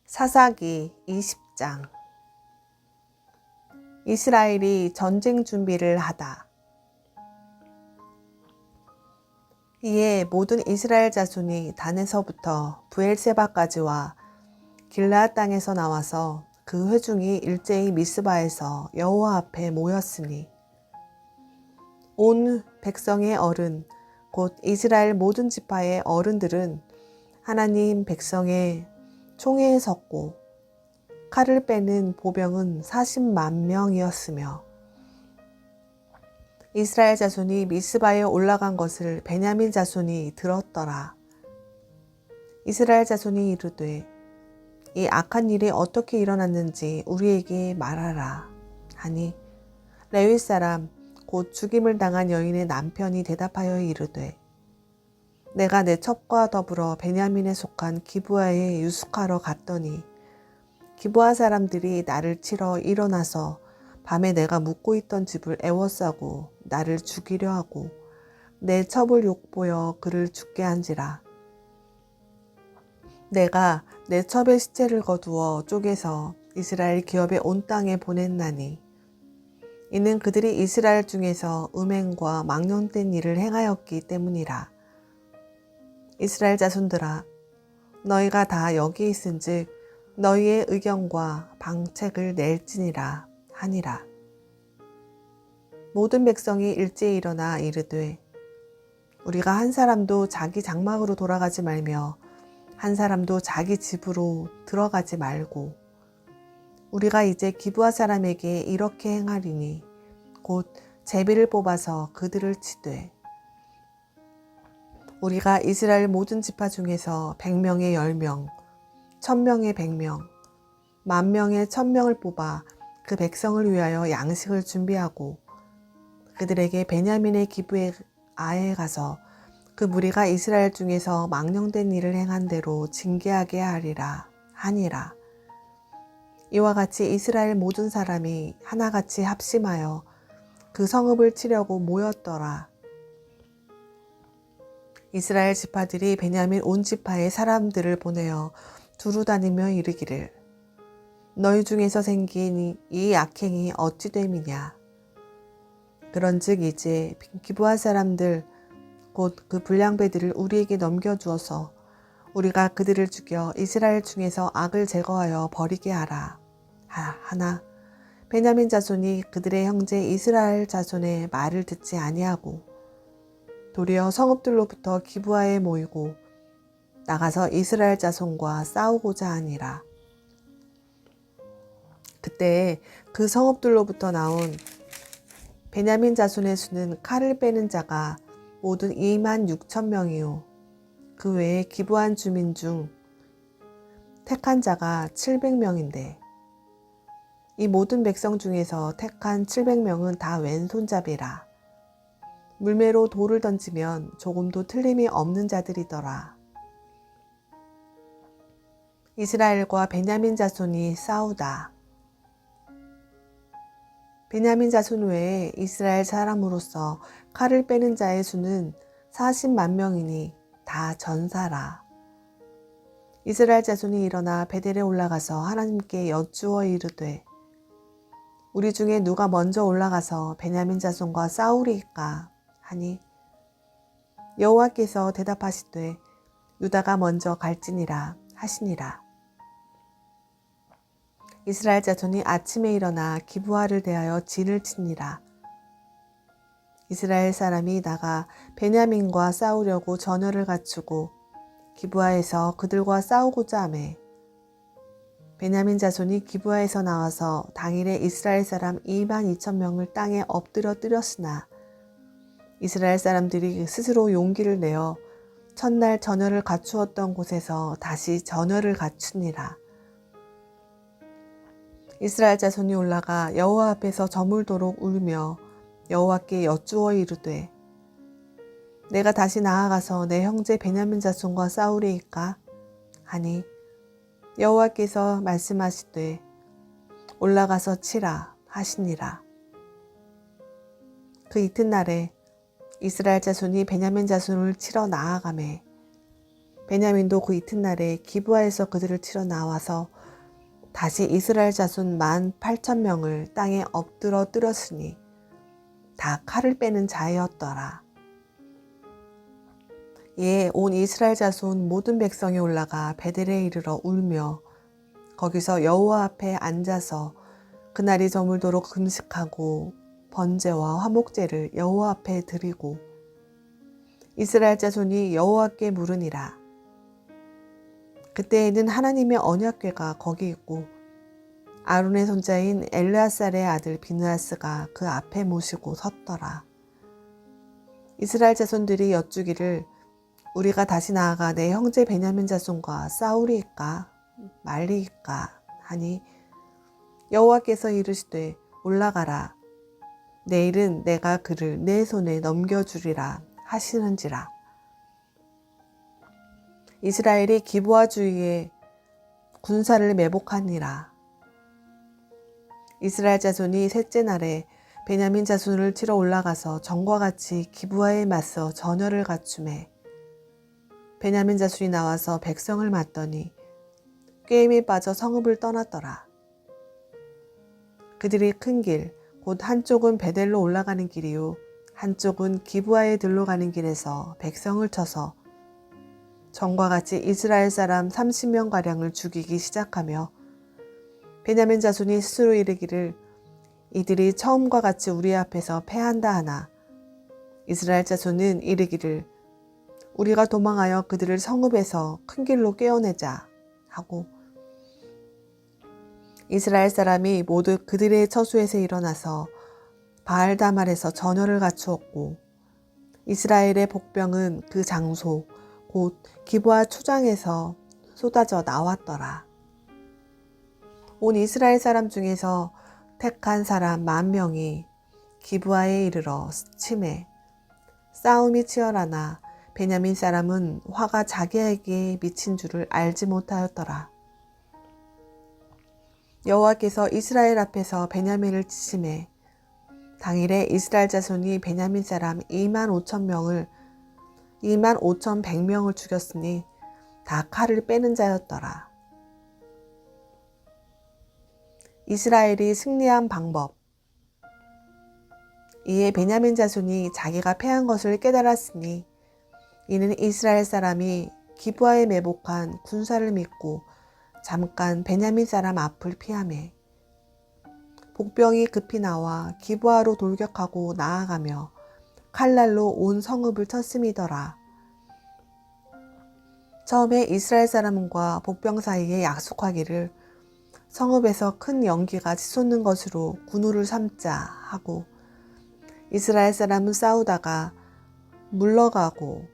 사사기 20장. 이스라엘이 전쟁 준비를 하다. 이에 모든 이스라엘 자손이 단에서부터 브엘세바까지와 길르앗 땅에서 나와서 그 회중이 일제히 미스바에서 여호와 앞에 모였으니 온 백성의 어른 곧 이스라엘 모든 지파의 어른들은 하나님 백성의 총회에 섰고 칼을 빼는 보병은 40만 명이었으며 이스라엘 자손이 미스바에 올라간 것을 베냐민 자손이 들었더라. 이스라엘 자손이 이르되 이 악한 일이 어떻게 일어났는지 우리에게 말하라 하니 레위 사람 곧 죽임을 당한 여인의 남편이 대답하여 이르되 내가 내 첩과 더불어 베냐민에 속한 기브아에 유숙하러 갔더니 기브아 사람들이 나를 치러 일어나서 밤에 내가 묵고 있던 집을 에워싸고 나를 죽이려 하고 내 첩을 욕보여 그를 죽게 한지라. 내가 내 첩의 시체를 거두어 쪼개서 이스라엘 기업의 온 땅에 보냈나니 이는 그들이 이스라엘 중에서 음행과 망령된 일을 행하였기 때문이라. 이스라엘 자손들아 너희가 다 여기 있은즉 너희의 의견과 방책을 낼지니라 하니라. 모든 백성이 일제히 일어나 이르되 우리가 한 사람도 자기 장막으로 돌아가지 말며 한 사람도 자기 집으로 들어가지 말고 우리가 이제 기브아 사람에게 이렇게 행하리니 곧 제비를 뽑아서 그들을 치되 우리가 이스라엘 모든 지파 중에서 100명의 10명, 1000명의 100명, 10,000명의 1000명을 뽑아 그 백성을 위하여 양식을 준비하고 그들에게 베냐민의 기브아에 가서 그 무리가 이스라엘 중에서 망령된 일을 행한 대로 징계하게 하리라 하니라. 이와 같이 이스라엘 모든 사람이 하나같이 합심하여 그 성읍을 치려고 모였더라. 이스라엘 지파들이 베냐민 온 지파의 사람들을 보내어 두루 다니며 이르기를 너희 중에서 생긴 이 악행이 어찌 됨이냐. 그런즉 이제 기브아 사람들 곧 그 불량배들을 우리에게 넘겨주어서 우리가 그들을 죽여 이스라엘 중에서 악을 제거하여 버리게 하라. 하나 베냐민 자손이 그들의 형제 이스라엘 자손의 말을 듣지 아니하고 도리어 성읍들로부터 기브아에 모이고 나가서 이스라엘 자손과 싸우고자 하니라. 그때 그 성읍들로부터 나온 베냐민 자손의 수는 칼을 빼는 자가 모두 26,000명이요 그 외에 기브안 주민 중 택한 자가 700명인데 이 모든 백성 중에서 택한 700명은 다 왼손잡이라. 물매로 돌을 던지면 조금도 틀림이 없는 자들이더라. 이스라엘과 베냐민 자손이 싸우다. 베냐민 자손 외에 이스라엘 사람으로서 칼을 빼는 자의 수는 40만 명이니 다 전사라. 이스라엘 자손이 일어나 베델에 올라가서 하나님께 여쭈어 이르되 우리 중에 누가 먼저 올라가서 베냐민 자손과 싸우리이까 하니 여호와께서 대답하시되 유다가 먼저 갈지니라 하시니라. 이스라엘 자손이 아침에 일어나 기브아를 대하여 진을 치니라. 이스라엘 사람이 나가 베냐민과 싸우려고 전열을 갖추고 기브아에서 그들과 싸우고자 하매 베냐민 자손이 기브아에서 나와서 당일에 이스라엘 사람 22,000명을 땅에 엎드려 뜨렸으나 이스라엘 사람들이 스스로 용기를 내어 첫날 전열을 갖추었던 곳에서 다시 전열을 갖추니라. 이스라엘 자손이 올라가 여호와 앞에서 저물도록 울며 여호와께 여쭈어 이르되 내가 다시 나아가서 내 형제 베냐민 자손과 싸우리이까 하니 여호와께서 말씀하시되 올라가서 치라 하시니라. 그 이튿날에 이스라엘 자손이 베냐민 자손을 치러 나아가매 베냐민도 그 이튿날에 기브아에서 그들을 치러 나와서 다시 이스라엘 자손 18,000명을 땅에 엎드러 뜨렸으니 다 칼을 빼는 자였더라. 이에 온 이스라엘 자손 모든 백성이 올라가 베델에 이르러 울며 거기서 여호와 앞에 앉아서 그날이 저물도록 금식하고 번제와 화목제를 여호와 앞에 드리고 이스라엘 자손이 여호와께 물으니라. 그때에는 하나님의 언약궤가 거기 있고 아론의 손자인 엘르아살의 아들 비느하스가 그 앞에 모시고 섰더라. 이스라엘 자손들이 여쭈기를 우리가 다시 나아가 내 형제 베냐민 자손과 싸우리이까 말리이까 하니 여호와께서 이르시되 올라가라. 내일은 내가 그를 내 손에 넘겨주리라 하시는지라. 이스라엘이 기브아 주위에 군사를 매복하니라. 이스라엘 자손이 셋째 날에 베냐민 자손을 치러 올라가서 전과 같이 기브아에 맞서 전열을 갖추매 베냐민 자손이 나와서 백성을 맞더니 꾀임에 빠져 성읍을 떠났더라. 그들이 큰 길, 곧 한쪽은 베델로 올라가는 길이요 한쪽은 기브아에 들러 가는 길에서 백성을 쳐서 전과 같이 이스라엘 사람 30명가량을 죽이기 시작하며 베냐민 자손이 스스로 이르기를 이들이 처음과 같이 우리 앞에서 패한다 하나 이스라엘 자손은 이르기를 우리가 도망하여 그들을 성읍에서 큰 길로 꿰어내자 하고 이스라엘 사람이 모두 그들의 처소에서 일어나서 바알다말에서 전열을 갖추었고 이스라엘의 복병은 그 장소 곧 기브아 초장에서 쏟아져 나왔더라. 온 이스라엘 사람 중에서 택한 사람 10,000명이 기브아에 이르러 치매 싸움이 치열하나 베냐민 사람은 화가 자기에게 미친 줄을 알지 못하였더라. 여호와께서 이스라엘 앞에서 베냐민을 치심해 당일에 이스라엘 자손이 베냐민 사람 25,100명을 죽였으니 다 칼을 빼는 자였더라. 이스라엘이 승리한 방법. 이에 베냐민 자손이 자기가 패한 것을 깨달았으니 이는 이스라엘 사람이 기브아에 매복한 군사를 믿고 잠깐 베냐민 사람 앞을 피하매 복병이 급히 나와 기브아로 돌격하고 나아가며 칼날로 온 성읍을 쳤음이더라. 처음에 이스라엘 사람과 복병 사이에 약속하기를 성읍에서 큰 연기가 치솟는 것으로 군우를 삼자 하고 이스라엘 사람은 싸우다가 물러가고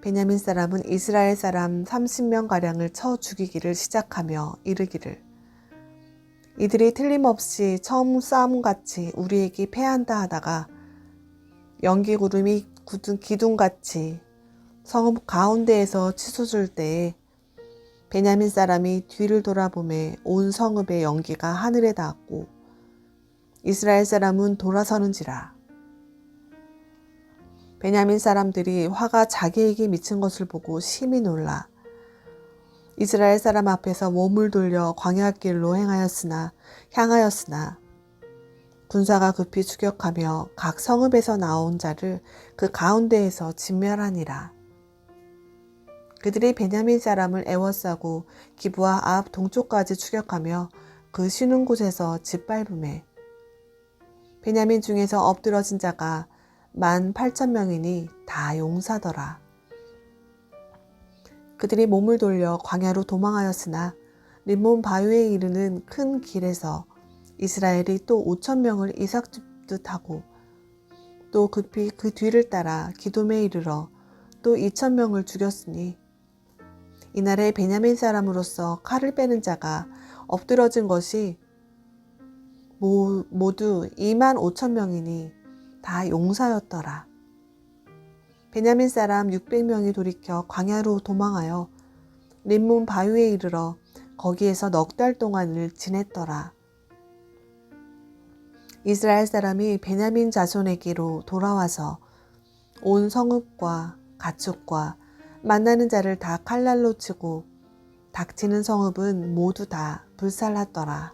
베냐민 사람은 이스라엘 사람 30명가량을 쳐 죽이기를 시작하며 이르기를 이들이 틀림없이 처음 싸움같이 우리에게 패한다 하다가 연기구름이 굳은 기둥같이 성읍 가운데에서 치솟을 때에 베냐민 사람이 뒤를 돌아보매 온 성읍의 연기가 하늘에 닿았고 이스라엘 사람은 돌아서는지라. 베냐민 사람들이 화가 자기에게 미친 것을 보고 심히 놀라 이스라엘 사람 앞에서 몸을 돌려 광야길로 향하였으나 군사가 급히 추격하며 각 성읍에서 나온 자를 그 가운데에서 진멸하니라. 그들이 베냐민 사람을 애워싸고 기브아 앞 동쪽까지 추격하며 그 쉬는 곳에서 짓밟음에 베냐민 중에서 엎드러진 자가 18,000명이니 다 용사더라. 그들이 몸을 돌려 광야로 도망하였으나 림몬 바위에 이르는 큰 길에서 이스라엘이 또 5,000명을 이삭줍듯 하고 또 급히 그 뒤를 따라 기돔에 이르러 또 2,000명을 죽였으니 이날에 베냐민 사람으로서 칼을 빼는 자가 엎드러진 것이 모두 25,000명이니 다 용사였더라. 베냐민 사람 600명이 돌이켜 광야로 도망하여 림몬 바위에 이르러 거기에서 넉 달 동안을 지냈더라. 이스라엘 사람이 베냐민 자손에게로 돌아와서 온 성읍과 가축과 만나는 자를 다 칼날로 치고 닥치는 성읍은 모두 다 불살랐더라.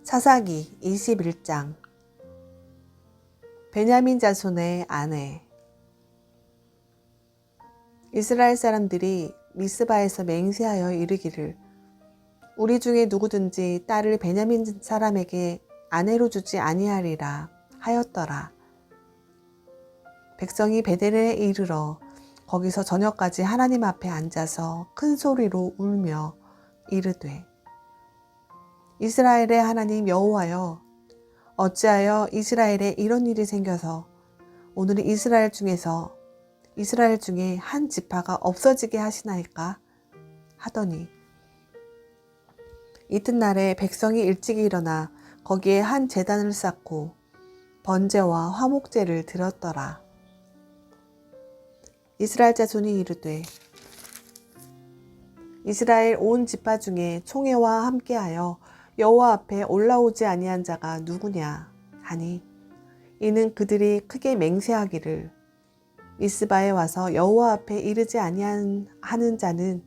사사기 21장. 베냐민 자손의 아내. 이스라엘 사람들이 미스바에서 맹세하여 이르기를 우리 중에 누구든지 딸을 베냐민 사람에게 아내로 주지 아니하리라 하였더라. 백성이 베델에 이르러 거기서 저녁까지 하나님 앞에 앉아서 큰 소리로 울며 이르되 이스라엘의 하나님 여호와여, 어찌하여 이스라엘에 이런 일이 생겨서 오늘 이스라엘 중에 한 지파가 없어지게 하시나이까 하더니 이튿날에 백성이 일찍 일어나 거기에 한 제단을 쌓고 번제와 화목제를 드렸더라. 이스라엘 자손이 이르되 이스라엘 온 지파 중에 총회와 함께하여 여호와 앞에 올라오지 아니한 자가 누구냐 하니 이는 그들이 크게 맹세하기를 미스바에 와서 여호와 앞에 이르지 아니하는 자는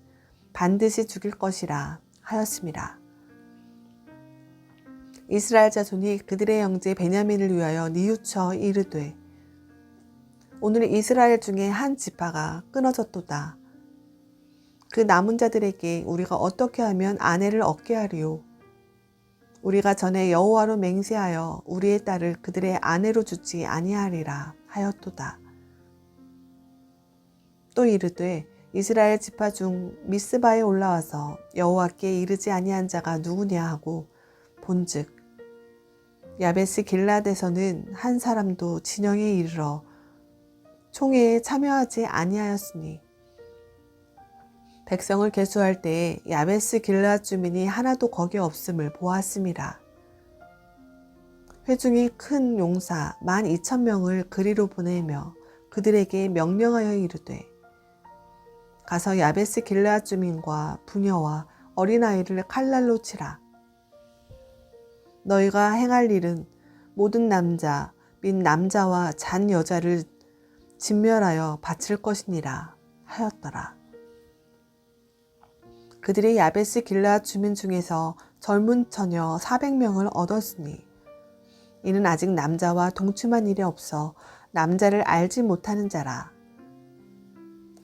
반드시 죽일 것이라 하였음이라. 이스라엘 자손이 그들의 형제 베냐민을 위하여 뉘우쳐 이르되 오늘 이스라엘 중에 한 지파가 끊어졌도다. 그 남은 자들에게 우리가 어떻게 하면 아내를 얻게 하리요? 우리가 전에 여호와로 맹세하여 우리의 딸을 그들의 아내로 주지 아니하리라 하였도다. 또 이르되 이스라엘 지파 중 미스바에 올라와서 여호와께 이르지 아니한 자가 누구냐 하고 본즉 야베스 길라앗에서는 한 사람도 진영에 이르러 총회에 참여하지 아니하였으니 백성을 계수할 때에 야베스 길라앗 주민이 하나도 거기 없음을 보았음이라. 회중이 큰 용사 12,000명을 그리로 보내며 그들에게 명령하여 이르되 가서 야베스 길라앗 주민과 부녀와 어린아이를 칼날로 치라. 너희가 행할 일은 모든 남자 및 남자와 잔 여자를 진멸하여 바칠 것이니라 하였더라. 그들이 야베스 길라앗 주민 중에서 젊은 처녀 400명을 얻었으니 이는 아직 남자와 동침한 일이 없어 남자를 알지 못하는 자라.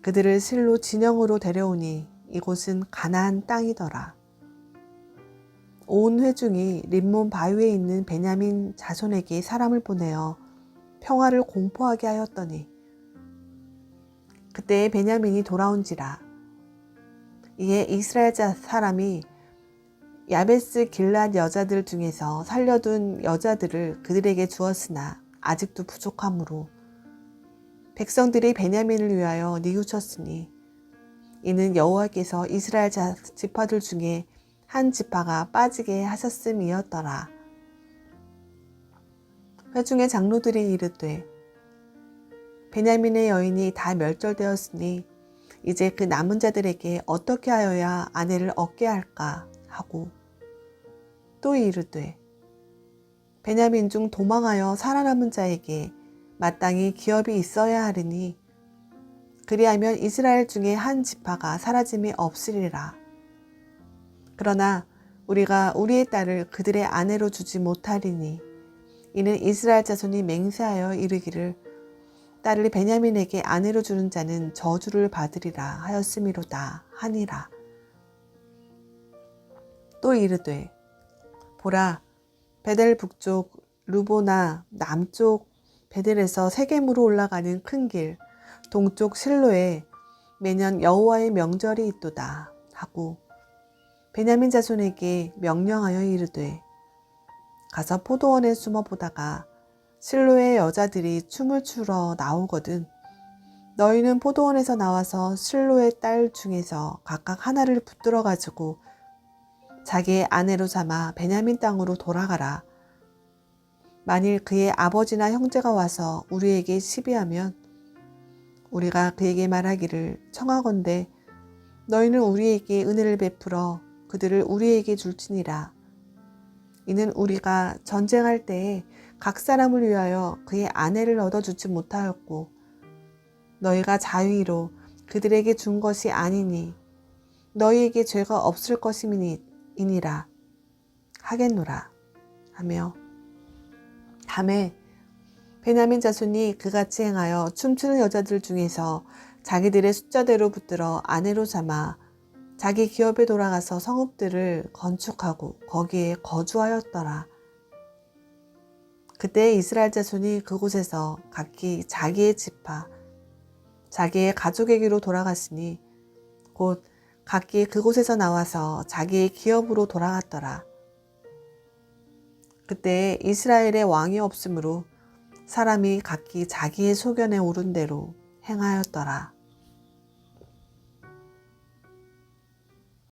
그들을 실로 진영으로 데려오니 이곳은 가나안 땅이더라. 온 회중이 림몬 바위에 있는 베냐민 자손에게 사람을 보내어 평화를 공포하게 하였더니 그때에 베냐민이 돌아온지라. 이에 이스라엘 사람이 야베스 길앗 여자들 중에서 살려둔 여자들을 그들에게 주었으나 아직도 부족하므로 백성들이 베냐민을 위하여 뉘우쳤으니 이는 여호와께서 이스라엘 지파들 중에 한 지파가 빠지게 하셨음이었더라. 회중의 장로들이 이르되 베냐민의 여인이 다 멸절되었으니 이제 그 남은 자들에게 어떻게 하여야 아내를 얻게 할까 하고 또 이르되 베냐민 중 도망하여 살아남은 자에게 마땅히 기업이 있어야 하리니 그리하면 이스라엘 중에 한 지파가 사라짐이 없으리라. 그러나 우리가 우리의 딸을 그들의 아내로 주지 못하리니 이는 이스라엘 자손이 맹세하여 이르기를 딸을 베냐민에게 아내로 주는 자는 저주를 받으리라 하였음이로다 하니라. 또 이르되 보라 베델 북쪽 르보나 남쪽 베델에서 세겜으로 올라가는 큰 길 동쪽 실로에 매년 여호와의 명절이 있도다 하고 베냐민 자손에게 명령하여 이르되 가서 포도원에 숨어 보다가 실로의 여자들이 춤을 추러 나오거든 너희는 포도원에서 나와서 실로의 딸 중에서 각각 하나를 붙들어 가지고 자기의 아내로 삼아 베냐민 땅으로 돌아가라. 만일 그의 아버지나 형제가 와서 우리에게 시비하면 우리가 그에게 말하기를 청하건대 너희는 우리에게 은혜를 베풀어 그들을 우리에게 줄지니라. 이는 우리가 전쟁할 때에 각 사람을 위하여 그의 아내를 얻어주지 못하였고 너희가 자위로 그들에게 준 것이 아니니 너희에게 죄가 없을 것임이니라 하겠노라 하며 다음에 베냐민 자손이 그같이 행하여 춤추는 여자들 중에서 자기들의 숫자대로 붙들어 아내로 삼아 자기 기업에 돌아가서 성읍들을 건축하고 거기에 거주하였더라. 그때 이스라엘 자손이 그곳에서 각기 자기의 지파, 자기의 가족에게로 돌아갔으니 곧 각기 그곳에서 나와서 자기의 기업으로 돌아갔더라. 그때 이스라엘의 왕이 없으므로 사람이 각기 자기의 소견에 오른 대로 행하였더라.